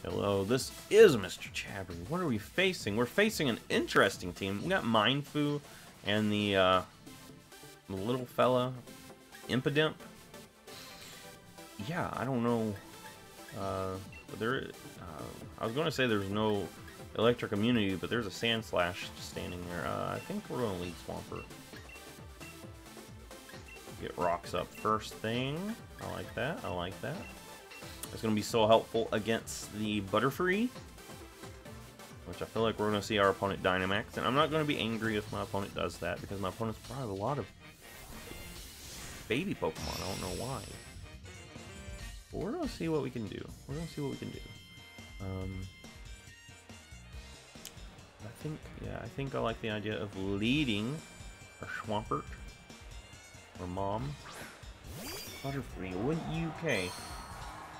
Hello, this is MrChabry. What are we facing? We're facing an interesting team. We got Mindfu and the little fella, Impidimp. Yeah, I don't know. I was going to say there's no electric immunity, but there's a Sand Slash standing there. I think we're going to lead Swampert. Get rocks up first thing. I like that. I like that. It's going to be so helpful against the Butterfree, which I feel like we're going to see our opponent Dynamax. And I'm not going to be angry if my opponent does that, because my opponent's probably a lot of baby Pokemon. I don't know why. But we're going to see what we can do. We're going to see what we can do. I think I like the idea of leading our Swampert or Mom. Butterfree, wouldn't you? Okay.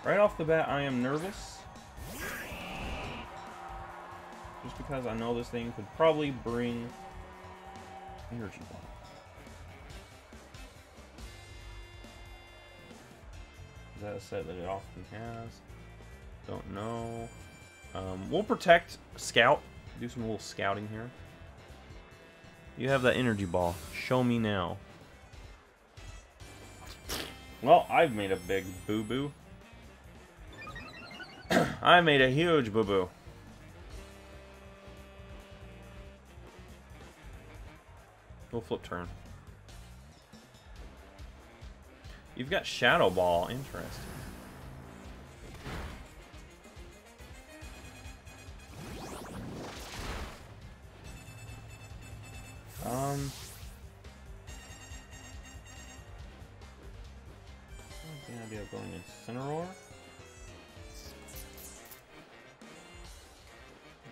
Right off the bat, I am nervous. Just because I know this thing could probably bring Energy Ball. Is that a set that it often has? Don't know. We'll protect Scout. Do some little scouting here. You have that Energy Ball. Show me now. Well, I've made a big boo-boo. I made a huge boo-boo. We'll flip turn. You've got Shadow Ball. Interesting. The idea of going in Cineroar.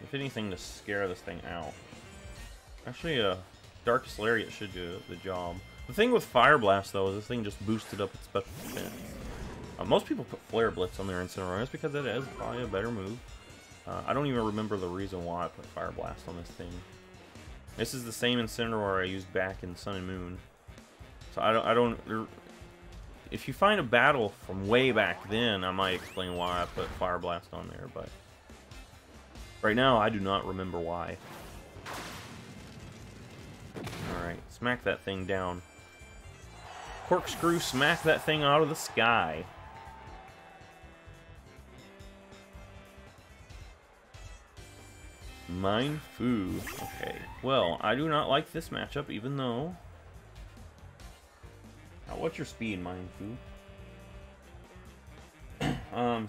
If anything, to scare this thing out. Actually, Darkest Lariat should do the job. The thing with Fire Blast, though, is this thing just boosted up its special defense. Most people put Flare Blitz on their Incineroar. That's because it is probably a better move. I don't even remember the reason why I put Fire Blast on this thing. This is the same Incineroar I used back in Sun and Moon. So I don't. If you find a battle from way back then, I might explain why I put Fire Blast on there, but right now I do not remember why. Alright, smack that thing down. Corkscrew, smack that thing out of the sky. Mindfu. Okay, well, I do not like this matchup, even though... Now, what's your speed, Mindfu?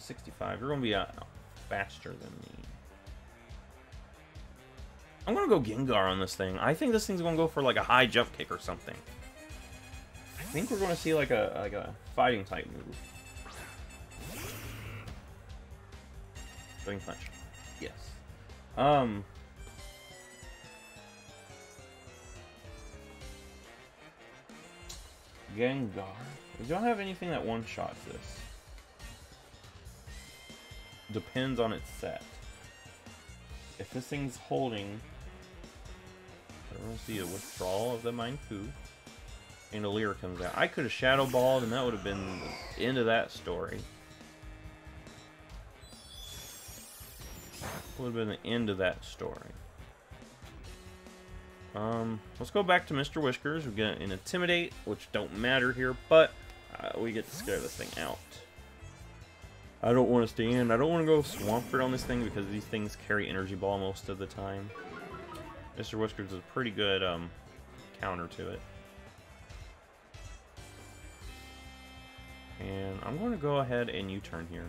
65. You're going to be faster than me. I'm going to go Gengar on this thing. I think this thing's going to go for like a high jump kick or something. I think we're going to see like a fighting type move. Swing punch. Yes. Gengar. We don't have anything that one-shots this. Depends on its set. If this thing's holding, I don't see a withdrawal of the Mindfu, and a Leer comes out. I could have Shadow Balled, and that would have been the end of that story. Would have been the end of that story. Let's go back to Mr. Whiskers. We get an Intimidate, which don't matter here, but we get to scare this thing out. I don't want to stand. I don't want to go Swampert on this thing because these things carry Energy Ball most of the time. Mr. Whiskers is a pretty good counter to it. And I'm going to go ahead and U-turn here,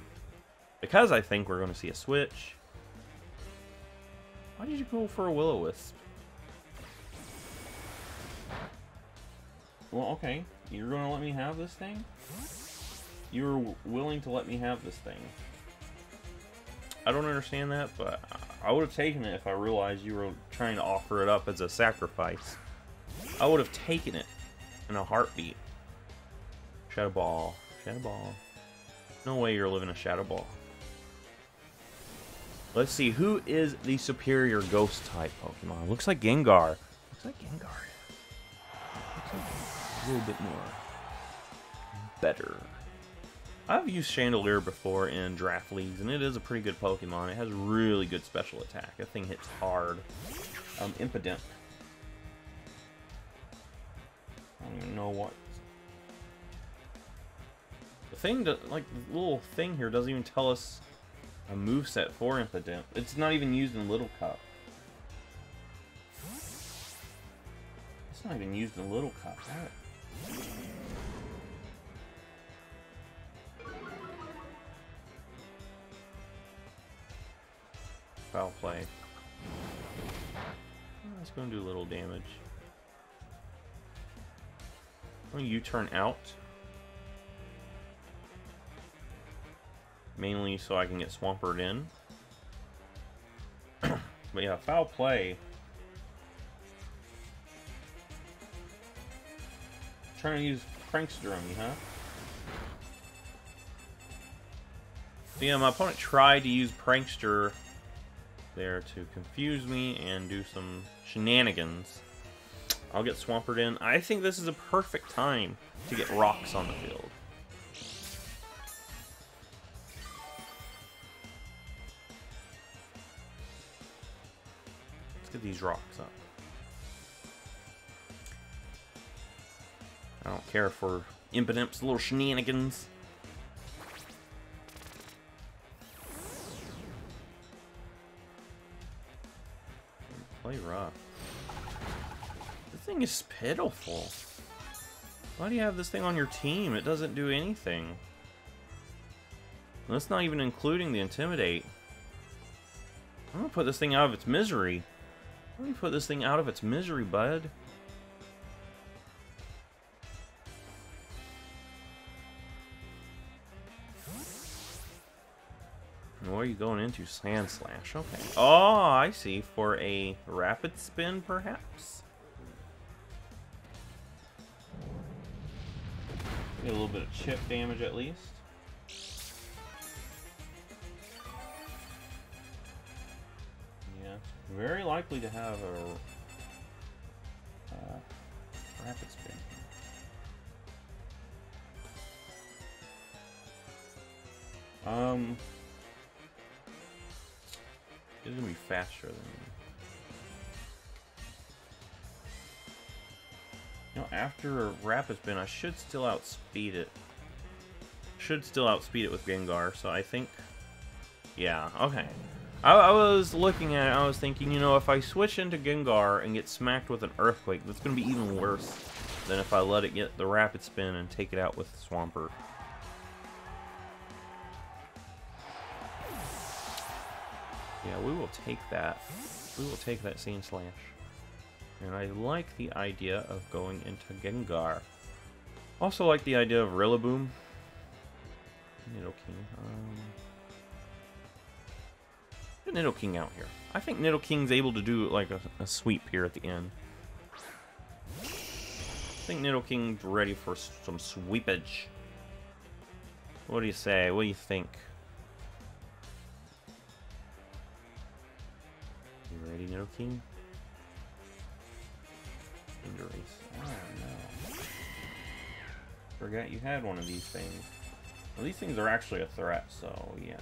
because I think we're going to see a switch. Why did you go for a Will-O-Wisp? Well, okay. You're going to let me have this thing? You were willing to let me have this thing. I don't understand that, but I would have taken it if I realized you were trying to offer it up as a sacrifice. I would have taken it in a heartbeat. Shadow Ball. Shadow Ball. No way you're living a Shadow Ball. Let's see, who is the superior ghost type Pokemon? Looks like Gengar. Looks like Gengar. Looks like Gengar. A little bit more better. I've used Chandelier before in draft leagues, and it is a pretty good Pokemon. It has really good special attack. That thing hits hard. Impidimp. I don't even know what. The thing that, like, the little thing here doesn't even tell us a moveset for Impidimp. It's not even used in Little Cup. It's not even used in Little Cup. Foul play. It's going to do a little damage. I'm going to U-turn out. Mainly so I can get Swampert in. But yeah, foul play. Trying to use Prankster on me, huh? So yeah, my opponent tried to use Prankster there to confuse me and do some shenanigans. I'll get Swampert in. I think this is a perfect time to get rocks on the field. Let's get these rocks up. I don't care for Impidimp's little shenanigans. Play rough. This thing is pitiful. Why do you have this thing on your team? It doesn't do anything. And that's not even including the Intimidate. I'm gonna put this thing out of its misery. Let me put this thing out of its misery, bud. What are you going into? Sand Slash. Okay. Oh, I see. For a rapid spin, perhaps? Get a little bit of chip damage at least. Yeah. Very likely to have a rapid spin. It's gonna be faster than me. You know, after a rapid spin, I should still outspeed it. Should still outspeed it with Gengar, so I think... Yeah, okay. I was looking at it, I was thinking, you know, if I switch into Gengar and get smacked with an Earthquake, that's gonna be even worse than if I let it get the rapid spin and take it out with Swampert. Yeah, we will take that. We will take that Sand Slash. And I like the idea of going into Gengar. Also like the idea of Rillaboom. Nidoking. Get Nidoking out here. I think Nidoking's able to do like a sweep here at the end. I think Nidoking's ready for some sweepage. What do you say? What do you think? You ready, Nidoking? Cinderace. Oh no. Forgot you had one of these things. Well, these things are actually a threat, so yeah.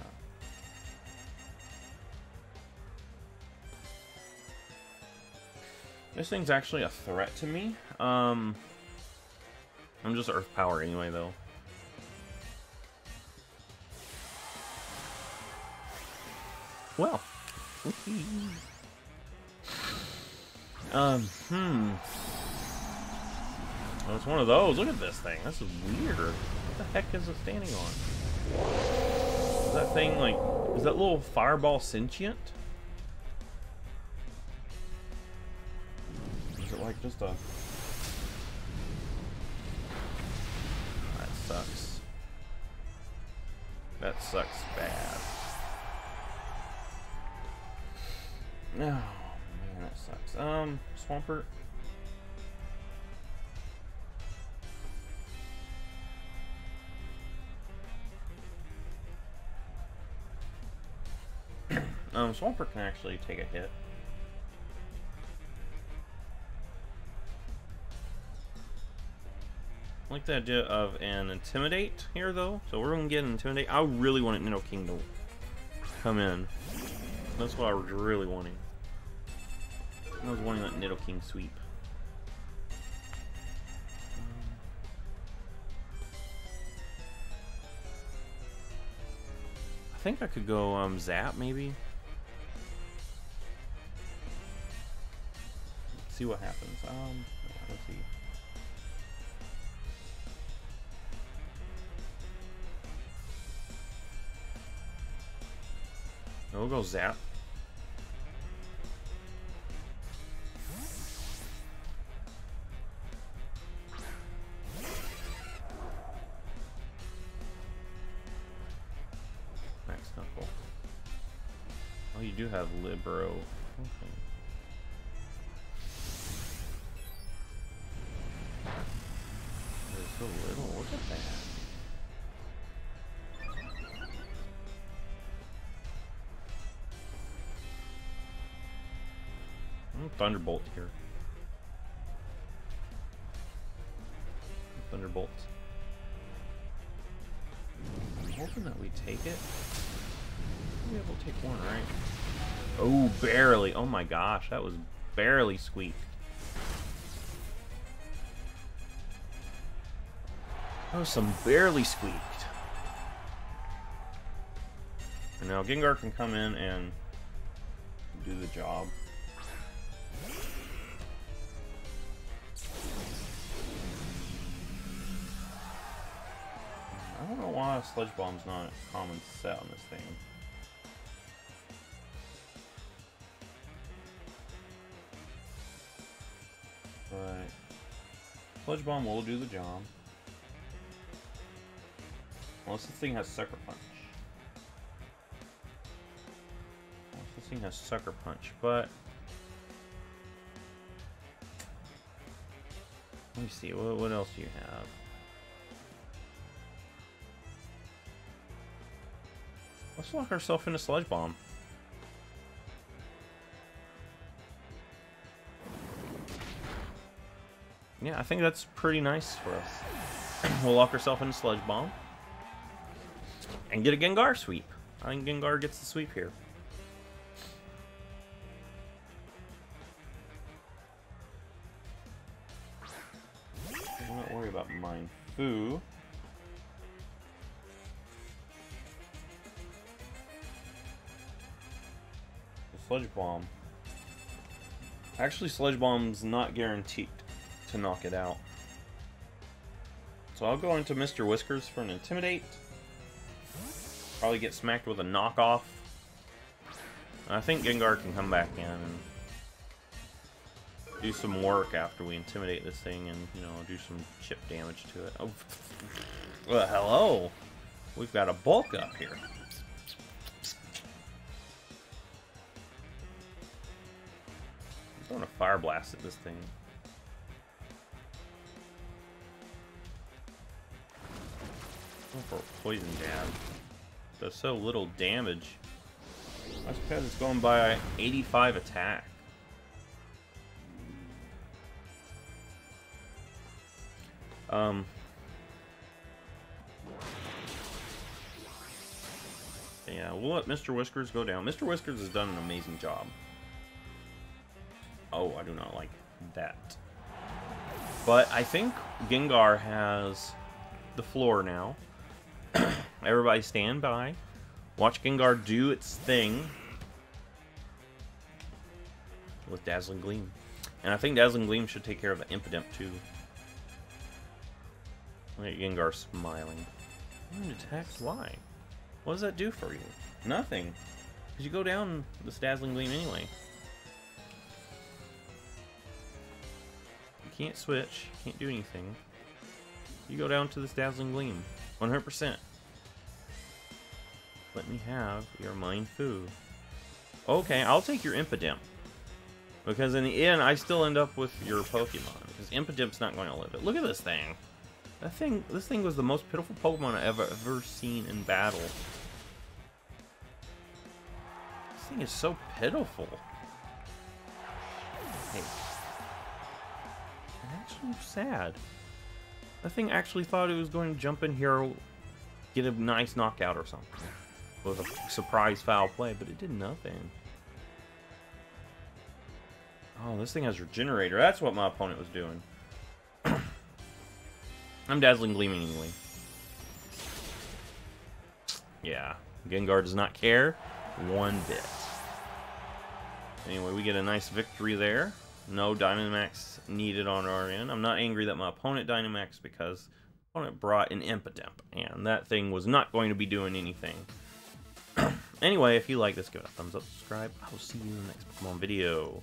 This thing's actually a threat to me. I'm just Earth Power anyway, though. Well. Oh, it's one of those. Look at this thing. This is weird. What the heck is it standing on? Is that thing like... Is that little fireball sentient? Is it like just a... That sucks. That sucks bad. Oh, man, that sucks. Swampert. Swampert can actually take a hit. I like the idea of an Intimidate here, though. So we're going to get an Intimidate. I really wanted Nidoking to come in. That's what I was really wanting. I was wanting that Nidoking sweep. I think I could go Zap, maybe. Let's see what happens. Let's see. We'll go Zap. Max Knuckle. Oh, you do have Libero. Okay. There's so little. Look at that. Thunderbolt here. Thunderbolt. I'm hoping that we take it. We'll be able to take one, right? Oh, barely. Oh my gosh, that was barely squeaked. That was some barely squeaked. And now Gengar can come in and do the job. I don't know why Sludge Bomb's not a common set on this thing. But Sludge Bomb will do the job. Unless this thing has Sucker Punch. Unless this thing has Sucker Punch, but let me see, what else do you have? Let's lock ourselves into Sludge Bomb. Yeah, I think that's pretty nice for us. We'll lock ourselves into Sludge Bomb. And get a Gengar sweep. I think Gengar gets the sweep here. I'm not worried about mine. Foo. Sludge Bomb. Actually, Sludge Bomb's not guaranteed to knock it out. So I'll go into Mr. Whiskers for an Intimidate. Probably get smacked with a knockoff. I think Gengar can come back in and do some work after we intimidate this thing and, you know, do some chip damage to it. Oh, well, hello! We've got a bulk up here. I'm throwing a Fire Blast at this thing. Going for a Poison Jab. Does so little damage. That's because it's going by 85 attack. Yeah, we'll let Mr. Whiskers go down. Mr. Whiskers has done an amazing job. Oh, I do not like that. But I think Gengar has the floor now. Everybody stand by. Watch Gengar do its thing with Dazzling Gleam. And I think Dazzling Gleam should take care of the Impidimp too. Look at Gengar smiling. Attacks? Why? What does that do for you? Nothing. Because you go down this Dazzling Gleam anyway. You can't switch. You can't do anything. You go down to this Dazzling Gleam. 100%. Let me have your Mind Fu. Okay, I'll take your Impidimp. Because in the end, I still end up with your Pokemon. Because Impidimp's not going to live it. Look at this thing. This thing was the most pitiful Pokemon I've ever seen in battle. This thing is so pitiful. Hey. I'm actually sad. That thing actually thought it was going to jump in here, get a nice knockout or something. With a surprise foul play, but it did nothing. Oh, this thing has Regenerator. That's what my opponent was doing. I'm Dazzling Gleaming anyway. Yeah, Gengar does not care one bit. Anyway, we get a nice victory there. No Dynamax needed on our end. I'm not angry that my opponent Dynamax because my opponent brought an Impidimp, and that thing was not going to be doing anything. Anyway, if you like this, give it a thumbs up, subscribe. I will see you in the next Pokemon video.